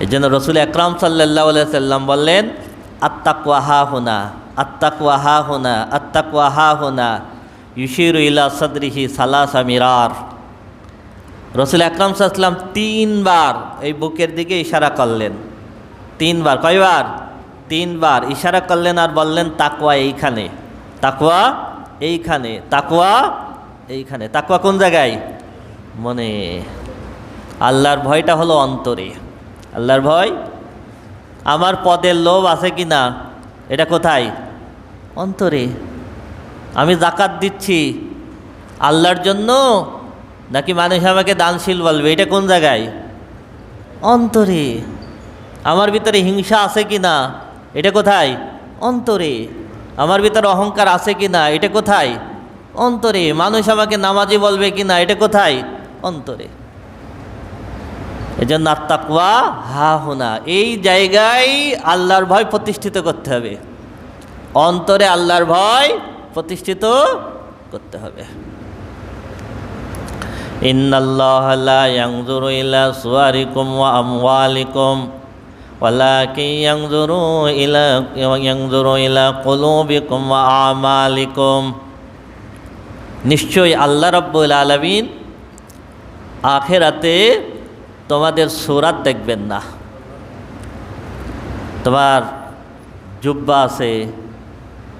এই জন্য রসুল আকরাম সাল্লাল্লাহু আলাইহি সাল্লাম বললেন, আত্তাকওয়া হা হুনা, আত্তাকওয়া হা হুনা, আত্তাকওয়া হা হুনা, ইউশিরু ইলা সাদরিহি সালাসা মিরার। রসুল আকরাম সাল্লাল্লাহু আলাইহি সাল্লাম 3 বার এই বুকের দিকে ইশারা করলেন। 3 বার, কয়বার? 3 বার ইশারা করলেন আর বললেন, তাকওয়া এইখানে, তাকওয়া এইখানে, তাকওয়া এইখানে। তাকওয়া কোন জায়গায়? মনে। আল্লাহর ভয়টা হলো অন্তরে। আল্লাহর ভয়। আমার পদের লোভ আছে কি না, এটা কোথায়? অন্তরে। আমি যাকাত দিচ্ছি আল্লাহর জন্য, নাকি মানুষ আমাকে দানশীল বলবে, এটা কোন জায়গায়? অন্তরে। আমার ভিতরে হিংসা আছে কি না, এটা কোথায়? অন্তরে। আমার ভিতরে অহংকার আছে কি না, এটা কোথায়? অন্তরে। মানুষ আমাকে নামাজি বলবে কি না, এটা কোথায়? অন্তরে। এজন্য আত্তাকওয়া হা হুনা, এই জায়গায় আল্লাহর ভয় প্রতিষ্ঠিত করতে হবে। অন্তরে আল্লাহর ভয় প্রতিষ্ঠিত করতে হবে। ইন্নাল্লাহা লা ইয়ানজুরু ইলা সুওয়ারিকুম ওয়া আমওয়ালিকুম ওয়ালাকিন ইয়ানজুরু ইলা কুলুবিকুম ওয়া আমালিকুম। নিশ্চয়ই আল্লাহ রাব্বুল আলামিন আখিরাতে তোমাদের সূরাত দেখবেন না। তোমার জুব্বা আছে,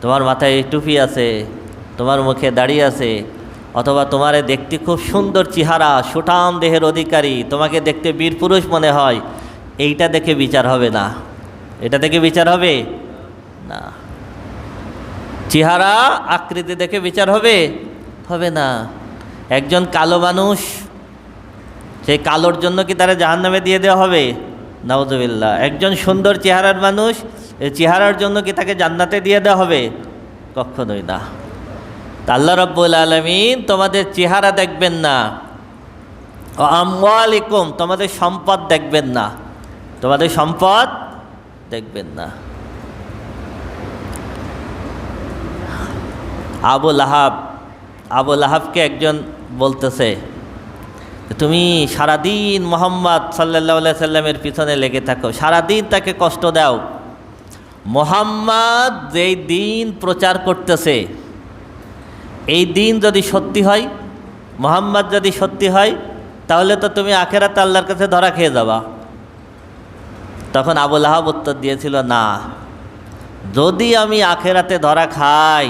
তোমার মাথায় টুপি আছে, তোমার মুখে দাড়ি আছে, অথবা তোমারে দেখতে খুব সুন্দর চেহারা, সুঠাম দেহের অধিকারী, তোমাকে দেখতে বীর পুরুষ মনে হয়, এইটা দেখে বিচার হবে না। এটা দেখে বিচার হবে না। চেহারা আকৃতি দেখে বিচার হবে হবে না। একজন কালো মানুষ, সেই কালোর জন্য কি তারা জাহান্নামে দিয়ে দেওয়া হবে? নাউজুবিল্লাহ। একজন সুন্দর চেহারার মানুষ, এই চেহারার জন্য কি তাকে জান্নাতে দিয়ে দেওয়া হবে? কখনোই না। আল্লাহ রাব্বুল আলামিন তোমাদের চেহারা দেখবেন না, আমওয়ালিকুম, তোমাদের সম্পদ দেখবেন না, তোমাদের সম্পদ দেখবেন না। আবু লাহাবকে একজন বলতেছে, তুমি সারাদিন মোহাম্মদ সাল্লাল্লাহু আলাইহি সাল্লামের পিছনে লেগে থাকো, সারাদিন তাকে কষ্ট দাও। মোহাম্মদ যেই দিন প্রচার করতেছে, এই দিন যদি সত্যি হয়, মোহাম্মদ যদি সত্যি হয়, তাহলে তো তুমি আখিরাতে আল্লাহর কাছে ধরা খেয়ে যাবা। তখন আবু লাহাব উত্তর দিয়েছিল, না, যদি আমি আখিরাতে ধরা খাই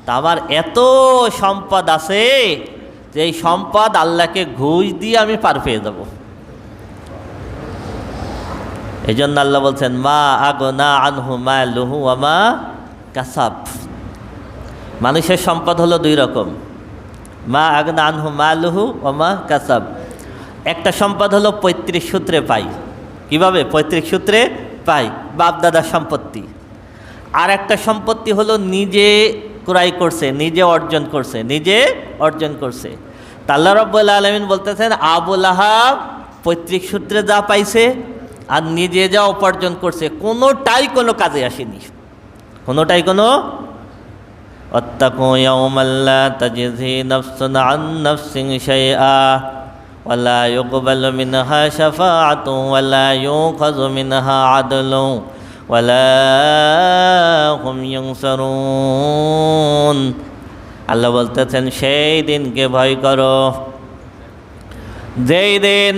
তা আমার এত সম্পদ আছে যে এই সম্পদ আল্লাহকে ঘুষ দিয়ে আমি পার পেয়ে যাব। এই জন্য আল্লাহ বলছেন, মা আগনা আনহু মালুহু ওয়া মা কাসাব। মানুষের সম্পদ হলো 2 রকম, মা আগনা আনহু মালুহু ওয়া মা কাসাব। একটা সম্পদ হলো পৈতৃক সূত্রে পাই। কিভাবে? পৈতৃক সূত্রে পাই, বাপ দাদার সম্পত্তি। আর একটা সম্পত্তি হলো নিজে ক্রয় করছে, নিজে অর্জন করছে, নিজে অর্জন করছে। তা আল্লাহ রাব্বুল আলামিন বলতেছেন, আবু লাহাব পৈতৃক সূত্রে যা পাইছে আর নিজে যা উপার্জন করছে, কোনোটাই কোনো কাজে আসেনি, কোনোটাই কোনো। ওয়াত্তাকু ইয়াওমান লা তাজজি নাফসুন আন নাফসিন শাইআ ওয়া লা ইউকবালু মিনহা শাফাআতুন ওয়া লা ইউখাযু মিনহা আদলুন ওয়া লা হুম ইউনসারুন। আল্লাহ বলতেছেন, সেই দিনকে ভয় করো যেই দিন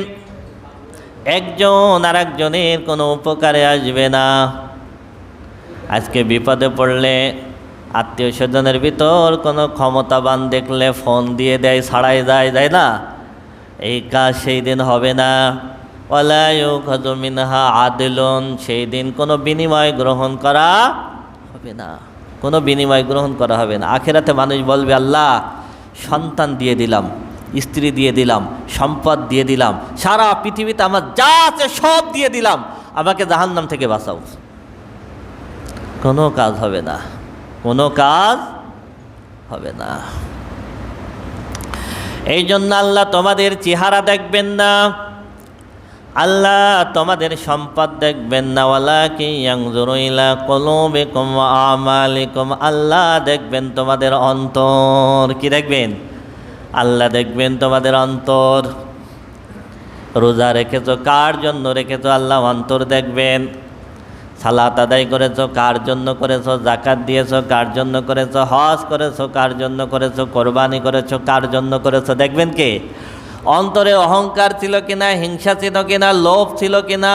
একজন আর একজনের কোনো উপকারে আসবে না। আজকে বিপদে পড়লে আত্মীয় স্বজনের ভিতর কোনো ক্ষমতাবান দেখলে ফোন দিয়ে দেয়, ছাড়াই যায়, যায় না? এই কাজ সেই দিন হবে না। ওয়ালা ইউখাযু মিনহা আদলুন, সেই দিন কোনো বিনিময় গ্রহণ করা হবে না, কোনো বিনিময় গ্রহণ করা হবে না। আখিরাতে মানুষ বলবে, আল্লাহ সন্তান দিয়ে দিলাম, স্ত্রী দিয়ে দিলাম, সম্পদ দিয়ে দিলাম, সারা পৃথিবীতে আমার যা আছে সব দিয়ে দিলাম, আমাকে জাহান্নাম থেকে বাঁচাও। কোনো কাজ হবে না, কোনো কাজ হবে না। এই জন্য আল্লাহ তোমাদের চেহারা দেখবেন না, আল্লাহ তোমাদের সম্পদ দেখবেন না। ওয়ালাকিন ইয়ানজুরু ইলা কুলুবিকুম ওয়া আমালিকুম, আল্লাহ দেখবেন তোমাদের অন্তর। কি দেখবেন? আল্লাহ দেখবেন তোমাদের অন্তর। রোজা রেখেছো কার জন্য রেখেছো? আল্লাহ অন্তর দেখবেন। সালাত আদায় করেছো কার জন্য করেছো? যাকাত দিয়েছো কার জন্য করেছো? হজ করেছো কার জন্য করেছো? কোরবানি করেছো কার জন্য করেছো? দেখবেন কে? অন্তরে অহংকার ছিল কিনা, হিংসা ছিল কিনা, লোভ ছিল কিনা,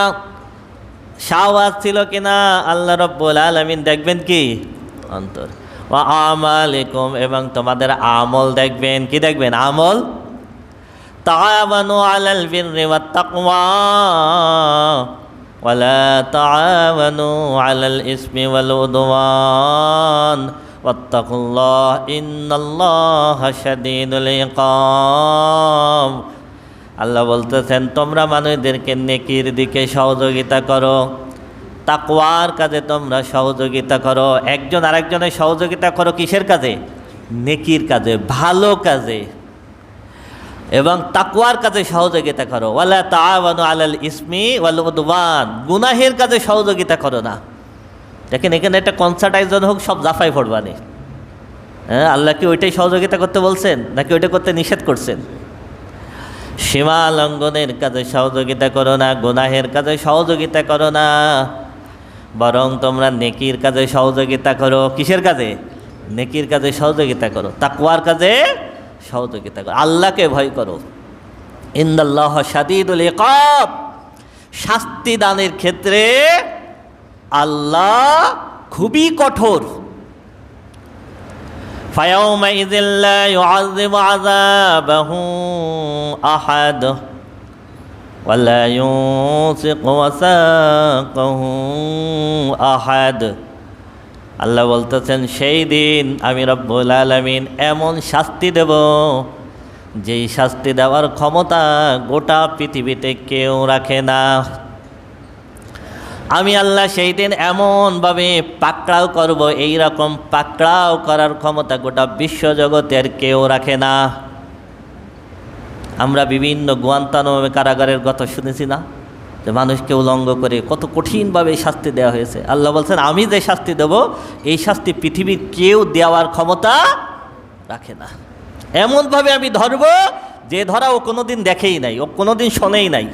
শাহওয়াত ছিল কিনা, আল্লাহ রাব্বুল আলামিন দেখবেন কি? অন্তর। ওয়া আমালিকুম, এবং তোমাদের আমল দেখবেন। কি দেখবেন? আমল। তাআওয়ানু আলাল বিররি ওয়াত তাকওয়া ওয়ালা তাআওয়ানু আলাল ইসমি ওয়াল উদওয়ান ওয়াত্তাকুল্লাহ ইন্নাল্লাহা শাদীদুল ইকাব। আল্লাহ বলতেছেন তোমরা মানুষদেরকে নেকির দিকে সহযোগিতা করো, তাকওয়ার কাজে তোমরা সহযোগিতা করো। একজন আরেকজনের সহযোগিতা করো কিসের কাজে? নেকির কাজে, ভালো কাজে। এবং তাকওয়ার কাজে সহযোগিতা করো। ওয়ালা তাআওয়ানু আলাল ইসমি ওয়াল উদওয়ান, গুনাহের কাজে সহযোগিতা করো না। দেখেন এখানে একটা কনসার্ট আয়োজন হোক, সব জাফাই পড়বানি। হ্যাঁ, আল্লাহ কি ওইটাই সহযোগিতা করতে বলছেন নাকি ওইটা করতে নিষেধ করছেন? সীমা লঙ্ঘনের কাজে সহযোগিতা করো না, গুনাহের কাজে সহযোগিতা করো না, বরং তোমরা নেকির কাজে সহযোগিতা করো। কিসের কাজে? নেকির কাজে সহযোগিতা করো, তাকওয়ার কাজে সহযোগিতা করো, আল্লাহকে ভয় করো। ইন্নাল্লাহা শাদীদুল ইকাব, শাস্তি দানের ক্ষেত্রে আল্লাহ খুবই কঠোর। ফায়াউমাইযিল লা ইউআযযিবু আযাবাহু আহাদ ওয়া লা ইউসিকু ওয়াসাকাহু আহাদ। আল্লাহ বলতেছেন সেই দিন আমি রব্বুল আলামিন এমন শাস্তি দেব যেই শাস্তি দেওয়ার ক্ষমতা গোটা পৃথিবীতে কেউ রাখে না। আমি আল্লাহ সেই দিন এমনভাবে পাকড়াও করব, এই রকম পাকড়াও করার ক্ষমতা গোটা বিশ্বজগতের কেউ রাখে না। আমরা বিভিন্ন গুয়ান্তানামো কারাগারের কথা শুনেছি না, যে মানুষকে উলঙ্গ করে কত কঠিনভাবে শাস্তি দেওয়া হয়েছে। আল্লাহ বলছেন আমি যে শাস্তি দেব এই শাস্তি পৃথিবীর কেউ দেওয়ার ক্ষমতা রাখে না। এমনভাবে আমি ধরব যে ধরা ও কোনোদিন দেখেই নাই, ও কোনোদিন শোনেই নাই।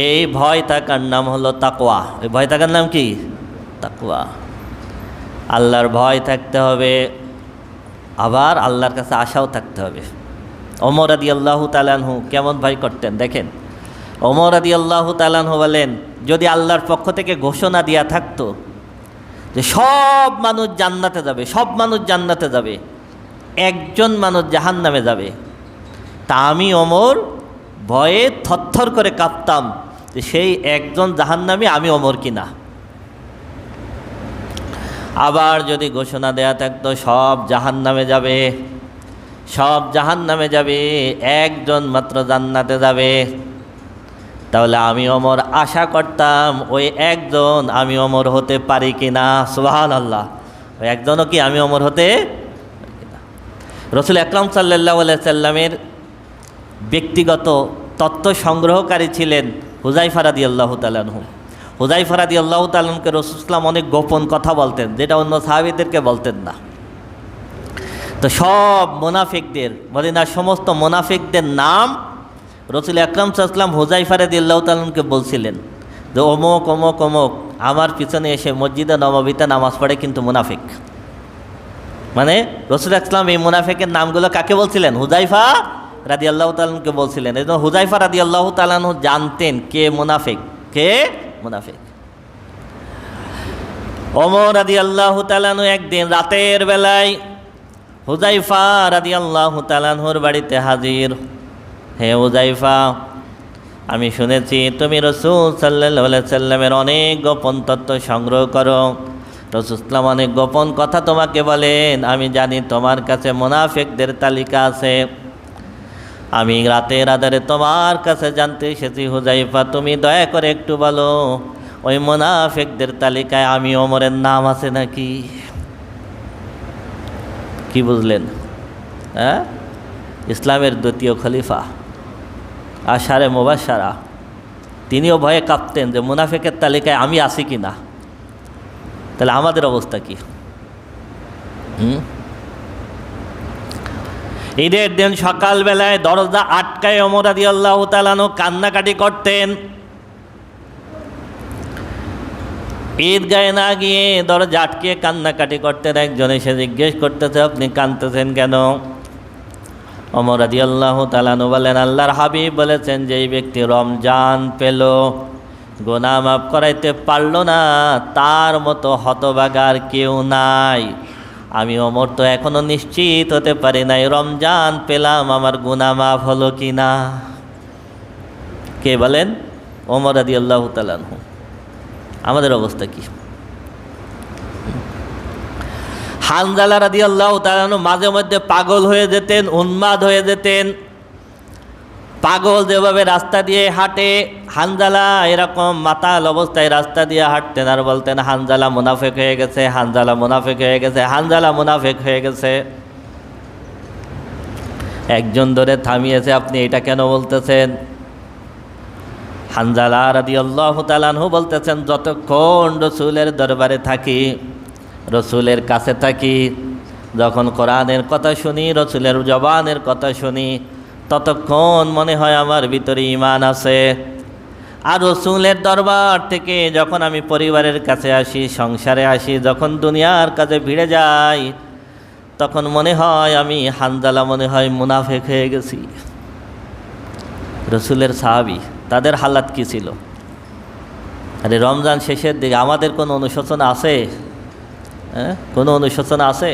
এই ভয় থাকার নাম হলো তাকওয়া। এই ভয় থাকার নাম কি? তাকওয়া। আল্লাহর ভয় থাকতে হবে, আবার আল্লাহর কাছে আশাও থাকতে হবে। ওমর রাদিয়াল্লাহু তাআলা আনহু কেমন ভয় করতেন দেখেন। ওমর রাদিয়াল্লাহু তাআলা আনহু বলেন, যদি আল্লাহর পক্ষ থেকে ঘোষণা দেয়া থাকতো যে সব মানুষ জান্নাতে যাবে, সব মানুষ জান্নাতে যাবে, একজন মানুষ জাহান্নামে যাবে, তা আমি ওমর ভয়ে থরথর করে কাঁপতাম যে সেই একজন জাহান্নামী আমি ওমর কিনা। আবার যদি ঘোষণা দেয়া থাকতো সব জাহান্নামে যাবে, সব জাহান্নামে যাবে, একজন মাত্র জান্নাতে যাবে, তাহলে আমি ওমর আশা করতাম ওই একজন আমি ওমর হতে পারি কিনা। সুবহানাল্লাহ, ওই একজনও কি আমি ওমর হতে পারি কিনা। রাসূল আকরাম সাল্লাল্লাহু আলাইহি সাল্লামের ব্যক্তিগত তথ্য সংগ্রহকারী ছিলেন হুযায়ফা রাদিয়াল্লাহু তাআলা আনহু। হুযায়ফা রাদিয়াল্লাহু তাআলা আনহুকে রাসূল সাল্লাল্লাহু আলাইহি ওয়াসাল্লাম অনেক গোপন কথা বলতেন, যেটা অন্য সাহাবীদেরকে বলতেন না। তো সব মুনাফিকদের, মদিনার সমস্ত মুনাফিকদের নাম রাসূল আকরাম সাল্লাল্লাহু আলাইহি ওয়াসাল্লাম হুযায়ফা রাদিয়াল্লাহু তাআলা আনহুকে বলছিলেন যে অমুক অমুক অমুক আমার পিছনে এসে মসজিদে নববীতে নামাজ পড়ে কিন্তু মুনাফিক। মানে রাসূল আকরাম এই মুনাফিকের নামগুলো কাকে বলছিলেন? হুযায়ফা রাদিয়াল্লাহু তাআলা আনহুকে বলছিলেন। এই জন্য হুযায়ফা রাদিয়াল্লাহু তাআলা আনহু জানতেন কে মুনাফিক, কে মুনাফিক। ওমর রাদিয়াল্লাহু তাআলা আনহু একদিন রাতের বেলায় হুযায়ফা রাদিয়াল্লাহু তাআলা আনহুর বাড়িতে হাজির। হে হুযায়ফা, আমি শুনেছি তুমি রাসূল সাল্লাল্লাহু আলাইহি সাল্লামের অনেক গোপন তথ্য সংগ্রহ করো। রাসূল সাল্লাল্লাহু অনেক গোপন কথা তোমাকে বলেন। আমি জানি তোমার কাছে মুনাফিকদের তালিকা আছে। আমি রাতের আধারে তোমার কাছে জানতে এসেছি হুযায়ফা, তুমি দয়া করে একটু বলো ওই মুনাফিকদের তালিকায় আমি ওমরের নাম আছে নাকি? কি বুঝলেন? হ্যাঁ, ইসলামের দ্বিতীয় খলিফা আশারে মুবাশশারা, তিনিও ভয়ে কাঁপতেন যে মুনাফিকের তালিকায় আমি আছি কি না। তাহলে আমাদের অবস্থা কি? ঈদের দিন সকালবেলায় দরজা আটকায় ওমর রাদিয়াল্লাহু তাআলা আনহু কান্নাকাটি করতেন। ঈদগাহে না গিয়ে দরজা আটকে কান্নাকাটি করতেন। একজন এসে জিজ্ঞেস করতেছে, আপনি কাঁদতেছেন কেন? ওমর রাদিয়াল্লাহু তাআলা আনহু বলেন, আল্লাহর হাবিব বলেছেন যে এই ব্যক্তি রমজান পেল, গুনাহ মাফ করাইতে পারল না, তার মতো হতভাগার কেউ নাই। আমি ওমর তো এখনো নিশ্চিত হতে পারি নাই রমজান পেলাম আমার গুনাহ মাফ হলো কি না। কে বলেন? ওমর রাদিয়াল্লাহু তাআলা আনহু। আমাদের অবস্থা কি? হানজালা রাদিয়াল্লাহু তাআলা আনহু মাঝে মধ্যে পাগল হয়ে যেতেন, উন্মাদ হয়ে যেতেন। পাগল যেভাবে রাস্তা দিয়ে হাঁটে, হানজালা এরকম মাতাল অবস্থায় রাস্তা দিয়ে হাঁটতেন আর বলতেন, হানজালা মুনাফিক হয়ে গেছে, হানজালা মুনাফিক হয়ে গেছে, হানজালা মুনাফিক হয়ে গেছে। একজন ধরে থামিয়েছে, আপনি এটা কেন বলতেছেন? হানজালা রাদিয়াল্লাহু তাআলা আনহু বলতেছেন, যতক্ষণ রসুলের দরবারে থাকি, রসুলের কাছে থাকি, যখন কোরআনের কথা শুনি, রসুলের জবানের কথা শুনি, ততক্ষণ মনে হয় আমার ভিতরে ঈমান আছে। আর রসুলের দরবার থেকে যখন আমি পরিবারের কাছে আসি, সংসারে আসি, যখন দুনিয়ার কাছে ভিড়ে যাই, তখন মনে হয় আমি হানজালা মনে হয় মুনাফিক হয়ে গেছি। রসুলের সাহাবী, তাদের হালাত কি ছিল? আরে রমজান শেষের দিকে আমাদের কোনো অনুশোচনা আছে? কোনো অনুশোচনা আছে?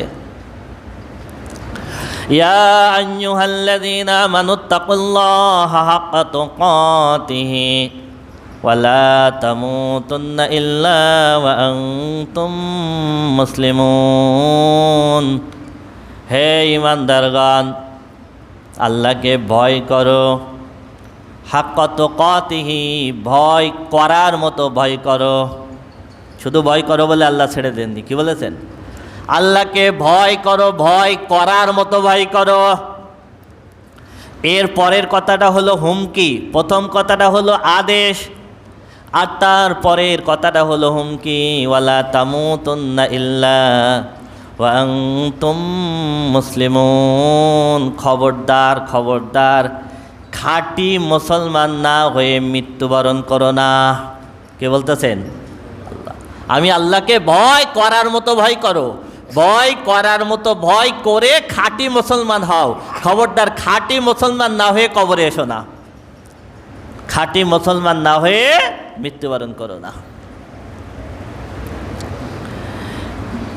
ইয়া আইয়ুহাল্লাযীনা আমানুত্তাকুল্লাহা হাক্কা তুকাতিহি ওয়া লা তামুতুন্না ইল্লা ওয়া আনতুম মুসলিমুন। হে ঈমানদারগণ, আল্লাহকে ভয় করো, হাক্কা তুকাতিহি, ভয় করার মতো ভয় করো। শুধু ভয় করো বলে আল্লাহ ছেড়ে দেননি, কি বলেছেন? আল্লাহকে ভয় করো, ভয় করার মতো ভয় করো। এর পরের কথাটা হলো হুমকি। প্রথম কথাটা হলো আদেশ, আর তার পরের কথাটা হলো হুমকি। ওয়ালা তামুতুন্না ইল্লা ওয়া আনতুম মুসলিমুন। খবরদার, খবরদার, খাঁটি মুসলমান না হয়ে মৃত্যুবরণ করো না। কে বলতেছেন? আল্লাহ। আমি আল্লাহকে ভয় করার মতো ভয় করো, ভয় করার মতো ভয় করে খাঁটি মুসলমান হও। খবরদার, খাঁটি মুসলমান না হয়ে কবরে এসো না, খাঁটি মুসলমান না হয়ে মৃত্যুবরণ করো না।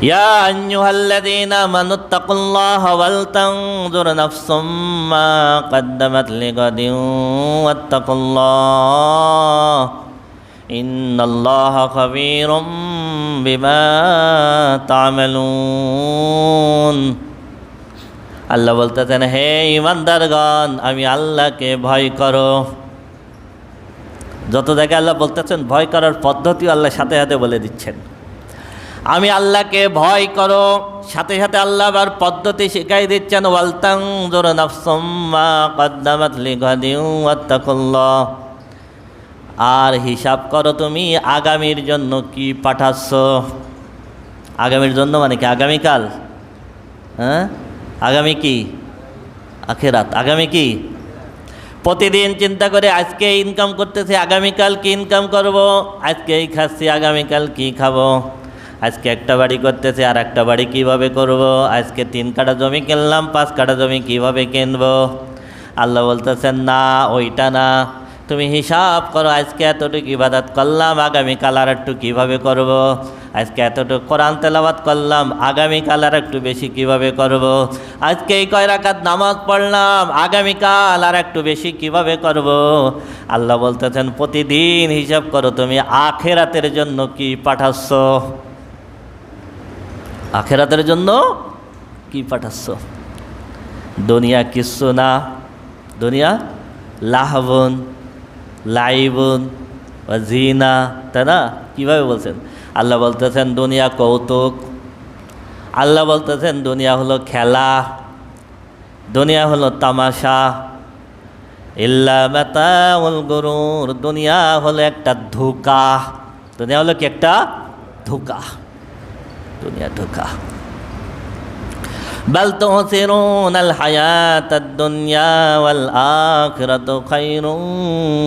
ইয়া আইয়ুহাল্লাযীনা আমানুত্তাকুল্লাহা ওয়াল তানজুর নাফসুম মা কদ্দামাত লিগাদিন ওয়াত্তাকুল্লাহ ইন্নাল্লাহা খাবীরুম বিমা তা'মালুন। আল্লাহ বলতেছেন, হে ঈমানদারগণ, আমি আল্লাহকে ভয় করো। যত জায়গায় আল্লাহ বলতেছেন ভয় করার পদ্ধতিও আল্লাহ সাথে সাথে বলে দিচ্ছেন। আমি আল্লাহকে ভয় করো, সাথে সাথে আল্লাহ আবার পদ্ধতি শিখাই দিচ্ছেন। ওয়াল তানজুর নাফসুম মা কদ্দামাত লিগাদিন ওয়াত্তাকুল্লাহ। আর হিসাব করো তুমি আগামীর জন্য কি পাঠাচ্ছ। আগামীর জন্য মানে কি? আগামীকাল, আগামী কি? আখিরাত। আগামী কি? প্রতিদিন চিন্তা করে আজকে ইনকাম করতেছি, আগামীকাল কি ইনকাম করব, আজকে এই খাচ্ছি, আগামীকাল কি খাবো, আজকে একটা বাড়ি করতেছি, আর একটা বাড়ি কীভাবে করব, আজকে 3 কাঠা জমি কিনলাম, 5 কাঠা জমি কীভাবে কিনবো। আল্লাহ বলতেছেন না, ওইটা না, তুমি হিসাব করো, আজকে এতটুকু ইবাদত করলাম, আগামীকাল আর একটু কীভাবে করব, আজকে এতটুকু কোরআন তেলাওয়াত করলাম, আগামীকাল আর একটু বেশি কীভাবে করব, আজকে এই কয় রাকাত নামাজ পড়লাম, আগামীকাল আর একটু বেশি কীভাবে করব। আল্লাহ বলতেছেন প্রতিদিন হিসাব করো তুমি আখিরাতের জন্য কি পাঠাচ্ছ, আখিরাতের জন্য কি পাঠাচ্ছ। দুনিয়া কিচ্ছু না, দুনিয়া লাহবুন লাইবুন ওয়া জিনা, তাই না? কীভাবে বলছেন? আল্লাহ বলতেছেন দুনিয়া কৌতুক, আল্লাহ বলতেছেন দুনিয়া হলো খেলা, দুনিয়া হলো তামাশা। ইল্লা মাতাউল গুরুর, দুনিয়া হলো একটা ধোঁকা। দুনিয়া হলো কি? একটা ধোঁকা। দুনিয়া ধোঁকা। বাল তুসিরুনাল হায়াতাদ দুনিয়া ওয়াল আখিরাতু খায়রুন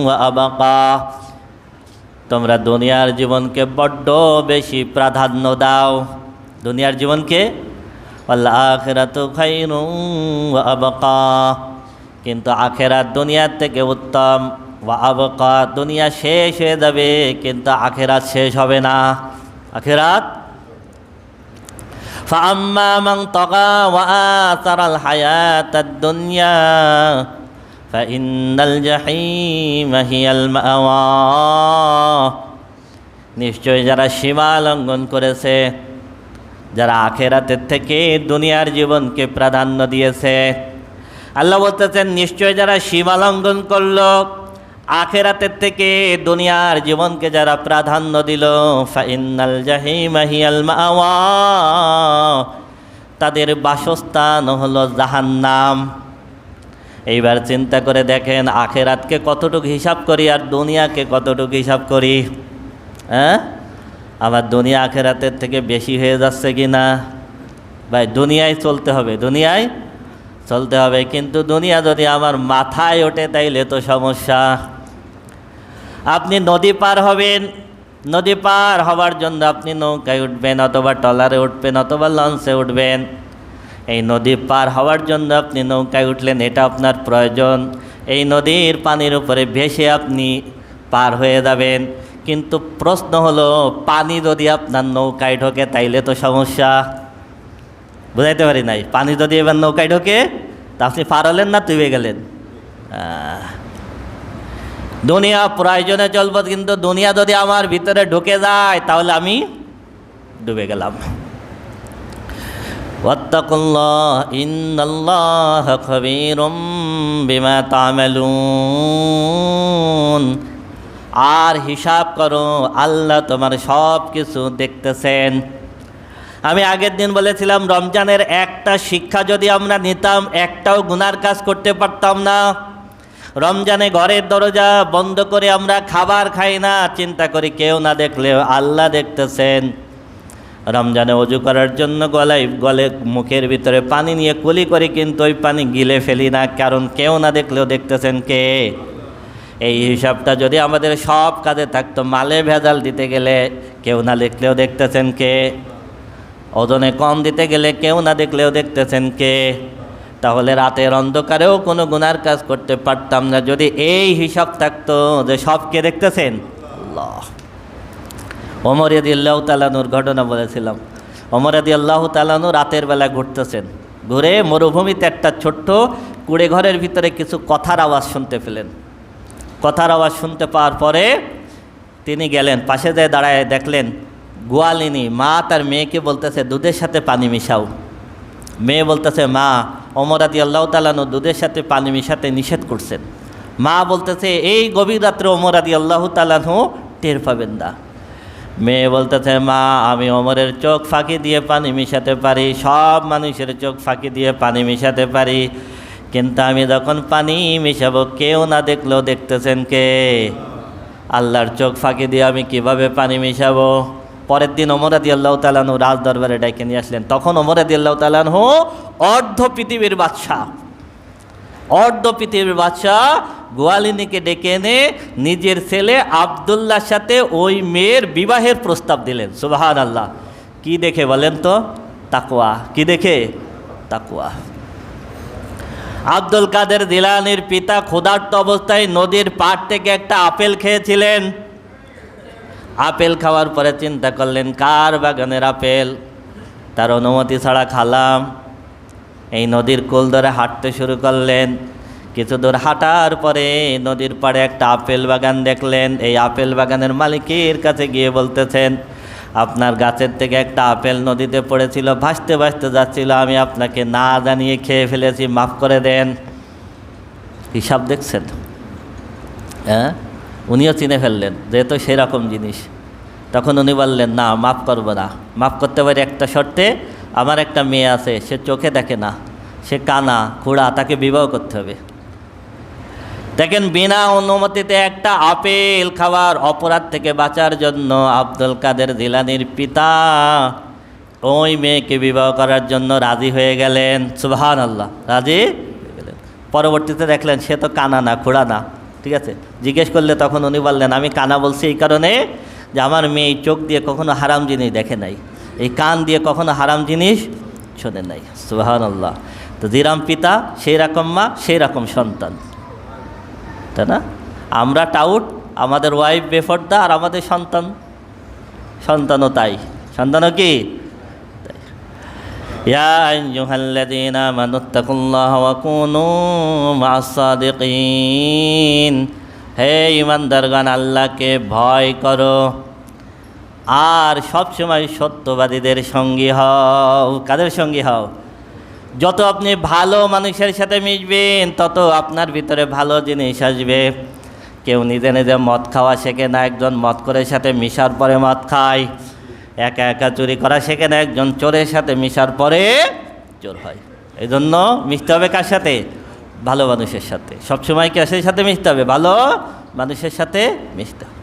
ওয়া আবকা। তোমরা দুনিয়ার জীবনকে বড্ড বেশি প্রাধান্য দাও, দুনিয়ার জীবনকে। ওয়াল আখিরাতু খায়রুন ওয়া আবকা, কিন্তু আখিরাত দুনিয়ার থেকে উত্তম। ওয়া আবকা, দুনিয়া শেষ হয়ে যাবে কিন্তু আখিরাত শেষ হবে না। আখিরাত ফাআম্মা মান তাগা ওয়া আসারাল হায়াতাদ দুনিয়া ফাইন্নাল জাহিমা হিয়াল মাওয়া। নিশ্চয় যারা সীমা লঙ্ঘন করেছে, যারা আখিরাতের থেকে দুনিয়ার জীবনকে প্রাধান্য দিয়েছে, আল্লাহ বলতেছেন নিশ্চয় যারা সীমা লঙ্ঘন করলো, আখিরাতের থেকে দুনিয়ার জীবনকে যারা প্রাধান্য দিল, ফাইন্নাল জাহিমা হিয়াল মাওয়া, তাদের বাসস্থান হলো জাহান্নাম। এইবার চিন্তা করে দেখেন আখিরাতকে কতটুকু হিসাব করি আর দুনিয়াকে কতটুকু হিসাব করি। আবার দুনিয়া আখিরাতের থেকে বেশি হয়ে যাচ্ছে কি না? ভাই দুনিয়ায় চলতে হবে, দুনিয়ায় চলতে হবে, কিন্তু দুনিয়া যদি আমার মাথায় ওঠে তাইলে তো সমস্যা। আপনি নদী পার হবেন, নদী পার হওয়ার জন্য আপনি নৌকায় উঠবেন অথবা ট্রলারে উঠবেন অথবা লঞ্চে উঠবেন। এই নদী পার হওয়ার জন্য আপনি নৌকায় উঠলেন, এটা আপনার প্রয়োজন। এই নদীর পানির উপরে ভেসে আপনি পার হয়ে যাবেন, কিন্তু প্রশ্ন হলো পানি যদি আপনার নৌকায় ঢোকে তাইলে তো সমস্যা। বুঝাইতে পারি নাই? পানি যদি এবার নৌকায় ঢোকে তা আপনি পার হলেন না ডুবে গেলেন। দুনিয়া প্রয়োজনে চলবো, কিন্তু দুনিয়া যদি আমার ভিতরে ঢুকে যায় তাহলে আমি ডুবে গেলাম। ওয়াত্তাকুল্লাহ ইন্নাল্লাহা খাবীরুম বিমা তা'মালুন। আর হিসাব করো, আল্লাহ তোমার সব কিছু দেখতেছেন। আমি আগের দিন বলেছিলাম রমজানের একটা শিক্ষা যদি আমরা নিতাম একটাও গুনার কাজ করতে পারতাম না। রমজানে ঘরের দরজা বন্ধ করে আমরা খাবার খাই না, চিন্তা করি কেউ না দেখলেও আল্লাহ দেখতেছেন। রমজানে ওযু করার জন্য গলে মুখের ভিতরে পানি নিয়ে কুলি করি, কিন্তু ওই পানি গিলে ফেলি না, কারণ কেউ না দেখলেও দেখতেছেন কে? এই হিসাবটা যদি আমাদের সব কাজে থাকতো, মালে ভেজাল দিতে গেলে কেউ না দেখলেও দেখতেছেন কে? ওজনে কম দিতে গেলে কেউ না দেখলেও দেখতেছেন কে? তাহলে রাতের অন্ধকারেও কোনো গুনার কাজ করতে পারতাম না যদি এই হিসাব থাকতো যে সব কে দেখতেছেন? আল্লাহ। ওমর রাদিয়াল্লাহু তাআলা আনহুর ঘটনা বলেছিলাম। ওমর রাদিয়াল্লাহু তাআলা আনহু রাতের বেলা ঘুরতেছেন, ঘুরে মরুভূমিতে একটা ছোট্ট কুড়ে ঘরের ভিতরে কিছু কথার আওয়াজ শুনতে পেলেন। কথার আওয়াজ শুনতে পাওয়ার পরে তিনি গেলেন, পাশে যেয়ে দাঁড়ায় দেখলেন গোয়ালিনী মা তার মেয়েকে বলতেছে দুধের সাথে পানি মিশাও। মেয়ে বলতেছে মা, ওমর রাদিয়াল্লাহু তাআলা আনহু দুধের সাথে পানি মিশাতে নিষেধ করছেন। মা বলতেছে এই গভীর রাত্রে ওমর রাদিয়াল্লাহু তাআলা আনহু টের পাবেন না। মেয়ে বলতেছে মা, আমি ওমরের চোখ ফাঁকি দিয়ে পানি মিশাতে পারি, সব মানুষের চোখ ফাঁকি দিয়ে পানি মিশাতে পারি, কিন্তু আমি যখন পানি মিশাবো কেউ না দেখলেও দেখতেছেন কে? আল্লাহর চোখ ফাঁকি দিয়ে আমি কিভাবে পানি মিশাবো? পরের দিন ওমর রাদিয়াল্লাহু তাআলা আনহু রাজ দরবারে ডেকে নিয়ে আসলেন। তখন ওমর রাদিয়াল্লাহু তাআলা আনহু অর্ধ পৃথিবীর বাদশাহ, অর্ধ পৃথিবীর বাদশাহ গোয়ালিনীকে ডেকে এনে নিজের ছেলে আব্দুল্লাহর সাথে ওই মেয়ের বিবাহের প্রস্তাব দিলেন। সুবহানাল্লাহ। কি দেখে বলেন তো? তাকওয়া। কি দেখে? তাকওয়া। আব্দুল কাদের জিলানীর পিতা ক্ষুধার্ত অবস্থায় নদীর পাড় থেকে একটা আপেল খেয়েছিলেন। আপেল খাওয়ার পরে চিন্তা করলেন কার বাগানের আপেল, তার অনুমতি ছাড়া খালাম। এই নদীর কোল ধরে হাঁটতে শুরু করলেন। কিছু দূর হাঁটার পরে নদীর পাড়ে একটা আপেল বাগান দেখলেন। এই আপেল বাগানের মালিকের কাছে গিয়ে বলতেছেন আপনার গাছের থেকে একটা আপেল নদীতে পড়েছিল, ভাসতে ভাসতে যাচ্ছিল, আমি আপনাকে না জানিয়ে খেয়ে ফেলেছি, মাফ করে দেন। হিসাব দেখছেন? হ্যাঁ, উনিও চিনে ফেললেন যেহেতু সেরকম জিনিস। তখন উনি বললেন না, মাফ করবো না। মাফ করতে পারি একটা শর্তে, আমার একটা মেয়ে আছে, সে চোখে দেখে না, সে কানা খুড়া, তাকে বিবাহ করতে হবে। দেখেন বিনা অনুমতিতে একটা আপেল খাওয়ার অপরাধ থেকে বাঁচার জন্য আব্দুল কাদের জিলানীর পিতা ওই মেয়েকে বিবাহ করার জন্য রাজি হয়ে গেলেন। সুবহানাল্লাহ, রাজি হয়ে গেলেন। পরবর্তীতে দেখলেন সে তো কানা না, খোড়া না, ঠিক আছে। জিজ্ঞেস করলে তখন উনি বললেন, আমি কানা বলছি এই কারণে যে আমার মেয়ে চোখ দিয়ে কখনো হারাম জিনিস দেখে নাই, এই কান দিয়ে কখনো হারাম জিনিস শোনে নাই। সুবহানাল্লাহ। তো যেরকম পিতা সেই রকম মা, সেই রকম সন্তান, তাই না? আমরা টাউট, আমাদের ওয়াইফ বেফর্দা, আর আমাদের সন্তানও তাই। সন্তানও কি? ইয়া আইয়ুহাল্লাযীনা আমানুত্তাকুল্লাহা ওয়া কুনু মা'আস সাদিকিন, হে ঈমানদারগণ, আল্লাহকে ভয় করো আর সবসময় সত্যবাদীদের সঙ্গী হও। কাদের সঙ্গী হও? যত আপনি ভালো মানুষের সাথে মিশবেন তত আপনার ভিতরে ভালো জিনিস আসবে। কেউ নিজে নিজে মদ খাওয়া শেখে না, একজন মদখোরের সাথে মিশার পরে মদ খায়। একা একা চুরি করা শেখে না, একজন চোরের সাথে মিশার পরে চোর হয়। এই জন্য মিশতে হবে কার সাথে? ভালো মানুষের সাথে। সবসময় কার সাথে মিশতে হবে? ভালো মানুষের সাথে মিশতে হবে।